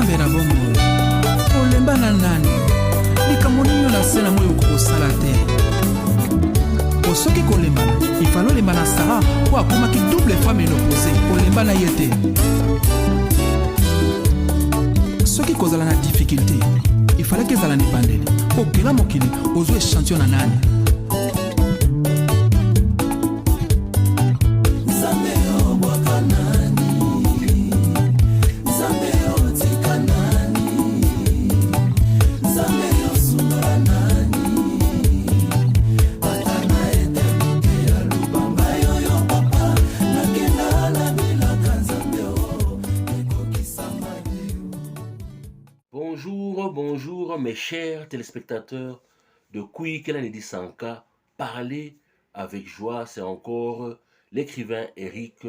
nzambe na bomoi kolemba na nani likambo nini na se na moi okosala te soki kolembana ifalo olemba na Sara po akomaki double femme inopposé kolemba na ye te soki kozala na difficulté ifalaki ezala na ebandeli okela mokili ozwa échantillon na nani Bonjour mes chers téléspectateurs de Kwikela Sanka, parler avec joie, c'est encore l'écrivain Eric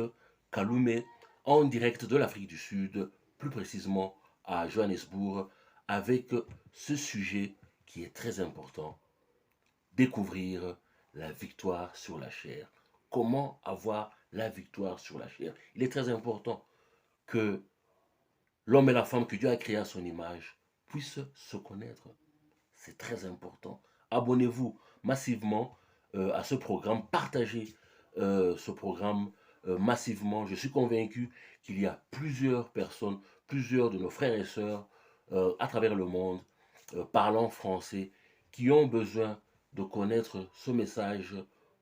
Kalume en direct de l'Afrique du Sud, plus précisément à Johannesburg, avec ce sujet qui est très important, découvrir la victoire sur la chair. Comment avoir la victoire sur la chair? Il est très important que l'homme et la femme que Dieu a créés à son image puissent se connaître. C'est très important. Abonnez-vous massivement à ce programme. Partagez ce programme massivement. Je suis convaincu qu'il y a plusieurs personnes, plusieurs de nos frères et sœurs à travers le monde, parlant français, qui ont besoin de connaître ce message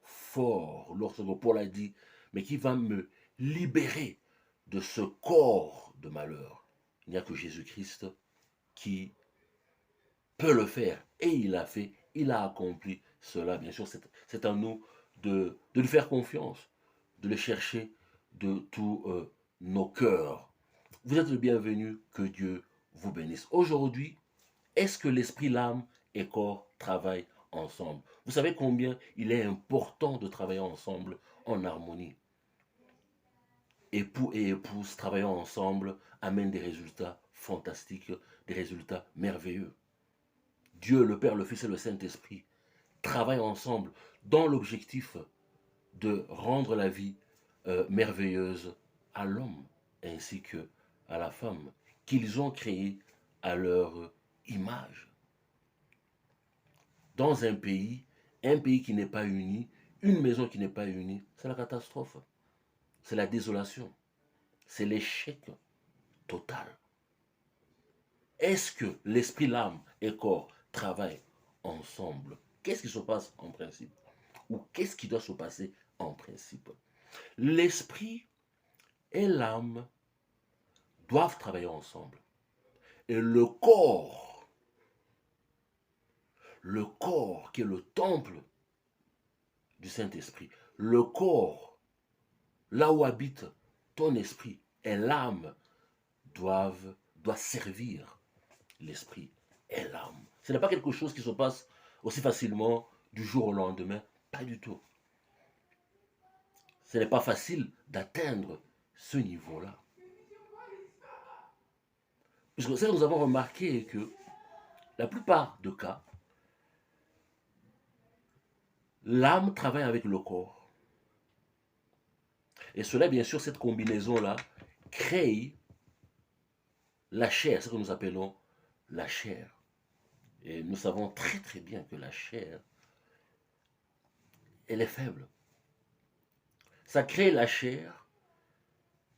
fort, lorsque Paul a dit, mais qui va me libérer de ce corps de malheur. Il n'y a que Jésus-Christ qui peut le faire. Et il l'a fait, il a accompli cela. Bien sûr, c'est à nous de lui faire confiance, de le chercher de tous nos cœurs. Vous êtes le bienvenu, que Dieu vous bénisse. Aujourd'hui, est-ce que l'esprit, l'âme et corps travaillent ensemble? Vous savez combien il est important de travailler ensemble en harmonie. Époux et épouses travaillant ensemble amènent des résultats fantastiques, des résultats merveilleux. Dieu, le Père, le Fils et le Saint-Esprit travaillent ensemble dans l'objectif de rendre la vie merveilleuse à l'homme ainsi que à la femme qu'ils ont créé à leur image. Dans un pays qui n'est pas uni, une maison qui n'est pas unie, c'est la catastrophe. C'est la désolation, c'est l'échec total. Est-ce que l'esprit, l'âme et corps travaillent ensemble? Qu'est-ce qui se passe en principe? Ou qu'est-ce qui doit se passer en principe? L'esprit et l'âme doivent travailler ensemble. Et le corps qui est le temple du Saint-Esprit, le corps, là où habite ton esprit et l'âme doit servir l'esprit et l'âme. Ce n'est pas quelque chose qui se passe aussi facilement du jour au lendemain, pas du tout. Ce n'est pas facile d'atteindre ce niveau-là. Puisque ça, nous avons remarqué que la plupart des cas, l'âme travaille avec le corps. Et cela, bien sûr, cette combinaison-là crée la chair, ce que nous appelons la chair. Et nous savons très très bien que la chair, elle est faible. Ça crée la chair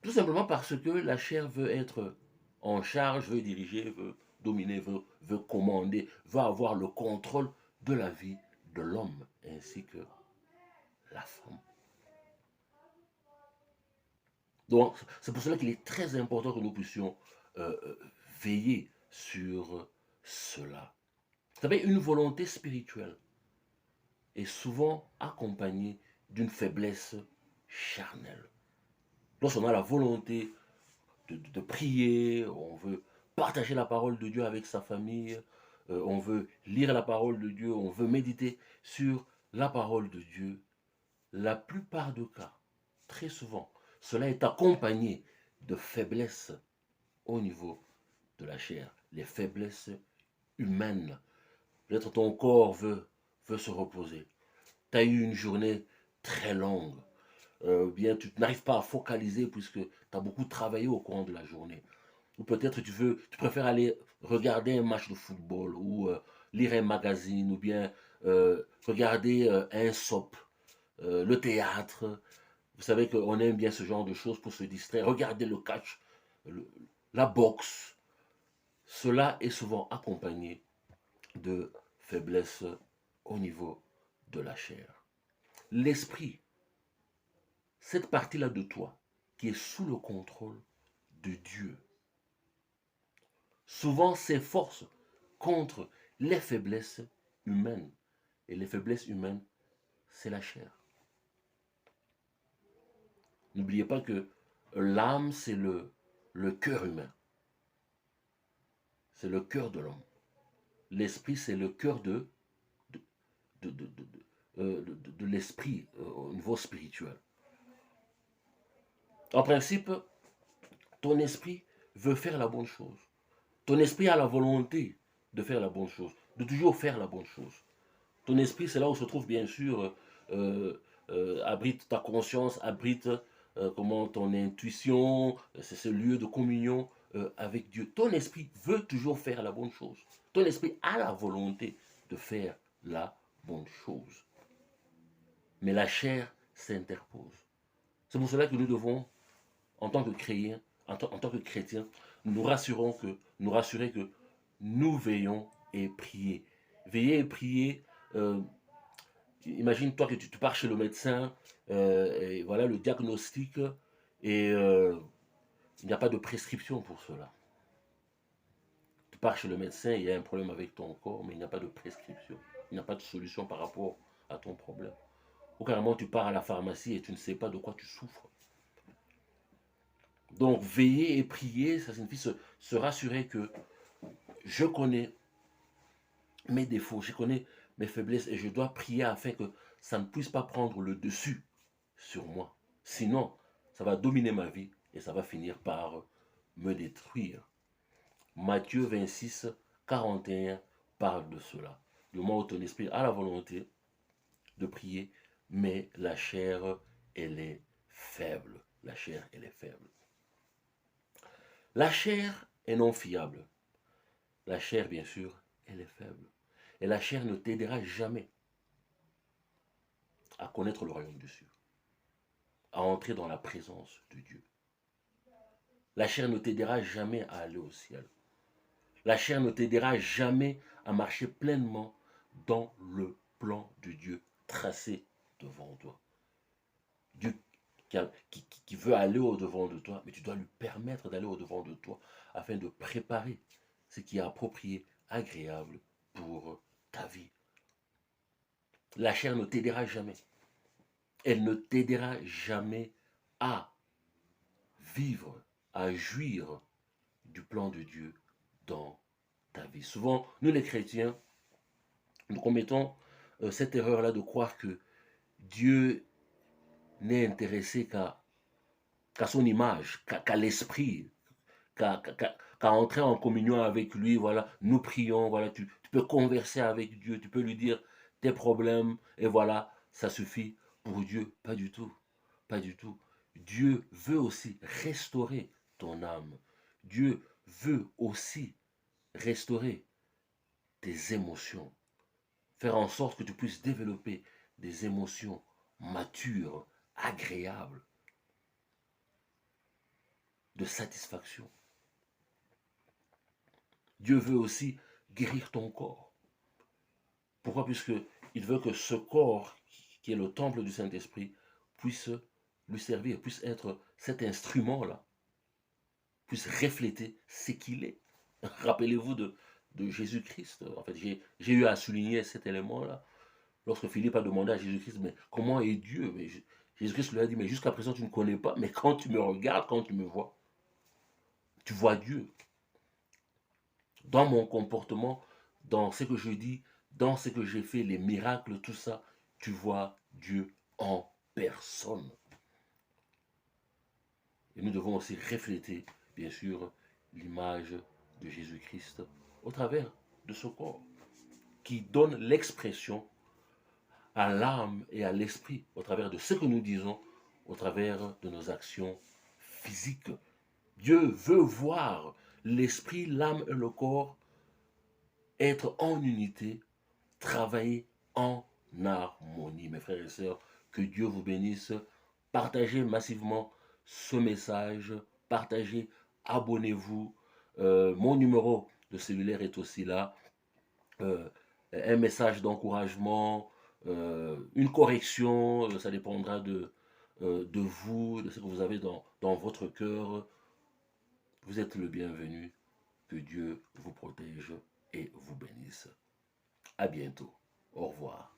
tout simplement parce que la chair veut être en charge, veut diriger, veut dominer, veut commander, veut avoir le contrôle de la vie de l'homme ainsi que la femme. Donc, c'est pour cela qu'il est très important que nous puissions veiller sur cela. Vous savez, une volonté spirituelle est souvent accompagnée d'une faiblesse charnelle. Lorsqu'on a la volonté de prier, on veut partager la parole de Dieu avec sa famille, on veut lire la parole de Dieu, on veut méditer sur la parole de Dieu, la plupart des cas, très souvent, cela est accompagné de faiblesses au niveau de la chair, les faiblesses humaines. Peut-être ton corps veut se reposer. Tu as eu une journée très longue. Bien, tu n'arrives pas à focaliser puisque tu as beaucoup travaillé au cours de la journée. Ou peut-être tu préfères aller regarder un match de football ou lire un magazine ou bien regarder un soap, le théâtre. Vous savez qu'on aime bien ce genre de choses pour se distraire. Regarder le catch, le- la boxe. Cela est souvent accompagné de faiblesse au niveau de la chair. L'esprit, cette partie-là de toi qui est sous le contrôle de Dieu, souvent s'efforce contre les faiblesses humaines. Et les faiblesses humaines, c'est la chair. N'oubliez pas que l'âme, c'est le cœur humain. C'est le cœur de l'homme. L'esprit, c'est le cœur de, de l'esprit au niveau spirituel. En principe, ton esprit veut faire la bonne chose. Ton esprit a la volonté de faire la bonne chose, de toujours faire la bonne chose. Ton esprit, c'est là où se trouve bien sûr, abrite ta conscience, abrite comment ton intuition, c'est ce lieu de communion avec Dieu. Ton esprit veut toujours faire la bonne chose. Ton esprit a la volonté de faire la bonne chose. Mais la chair s'interpose. C'est pour cela que nous devons, en tant que chrétiens, en tant que chrétiens, nous rassurer que nous veillons et prier. Veiller et prier. Imagine-toi que tu pars chez le médecin, et voilà le diagnostic, et il n'y a pas de prescription pour cela. Tu pars chez le médecin, il y a un problème avec ton corps, mais il n'y a pas de prescription. Il n'y a pas de solution par rapport à ton problème. Ou carrément, tu pars à la pharmacie et tu ne sais pas de quoi tu souffres. Donc, veiller et prier, ça signifie se rassurer que je connais mes défauts, je connais mes faiblesses et je dois prier afin que ça ne puisse pas prendre le dessus sur moi. Sinon, ça va dominer ma vie et ça va finir par me détruire. Matthieu 26, 41 parle de cela. Le moment où ton esprit a la volonté de prier, mais la chair, elle est faible. La chair, elle est faible. La chair est non fiable. La chair, bien sûr, elle est faible. Et la chair ne t'aidera jamais à connaître le royaume des cieux, à entrer dans la présence de Dieu. La chair ne t'aidera jamais à aller au ciel. La chair ne t'aidera jamais à marcher pleinement dans le plan de Dieu tracé devant toi. Dieu qui veut aller au-devant de toi, mais tu dois lui permettre d'aller au-devant de toi afin de préparer ce qui est approprié, agréable pour ta vie. La chair ne t'aidera jamais. Elle ne t'aidera jamais à vivre, à jouir du plan de Dieu dans ta vie. Souvent, nous les chrétiens, nous commettons cette erreur-là de croire que Dieu n'est intéressé qu'à son image, qu'à l'esprit, qu'à entrer en communion avec lui. Voilà, nous prions, voilà, tu peux converser avec Dieu, tu peux lui dire tes problèmes, et voilà, ça suffit pour Dieu. Pas du tout, pas du tout. Dieu veut aussi restaurer ton âme. Dieu veut aussi restaurer tes émotions. Faire en sorte que tu puisses développer des émotions matures, agréables, de satisfaction. Dieu veut aussi guérir ton corps. Pourquoi? Puisqu'il veut que ce corps, qui est le temple du Saint-Esprit, puisse lui servir, puisse être cet instrument-là, puisse refléter ce qu'il est. Rappelez-vous de Jésus-Christ. En fait, j'ai eu à souligner cet élément-là. Lorsque Philippe a demandé à Jésus-Christ, mais comment est Dieu? Jésus-Christ lui a dit, mais jusqu'à présent tu ne connais pas, mais quand tu me regardes, quand tu me vois, tu vois Dieu. Dans mon comportement, dans ce que je dis, dans ce que j'ai fait, les miracles, tout ça, tu vois Dieu en personne. Et nous devons aussi refléter, bien sûr, l'image de Jésus-Christ au travers de ce corps, qui donne l'expression à l'âme et à l'esprit, au travers de ce que nous disons, au travers de nos actions physiques. Dieu veut voir l'esprit, l'âme et le corps, être en unité, travailler en harmonie. Mes frères et sœurs, que Dieu vous bénisse. Partagez massivement ce message, partagez, abonnez-vous. Mon numéro de cellulaire est aussi là. Un message d'encouragement, une correction, ça dépendra de vous, de ce que vous avez dans votre cœur. Vous êtes le bienvenu. Que Dieu vous protège et vous bénisse. À bientôt. Au revoir.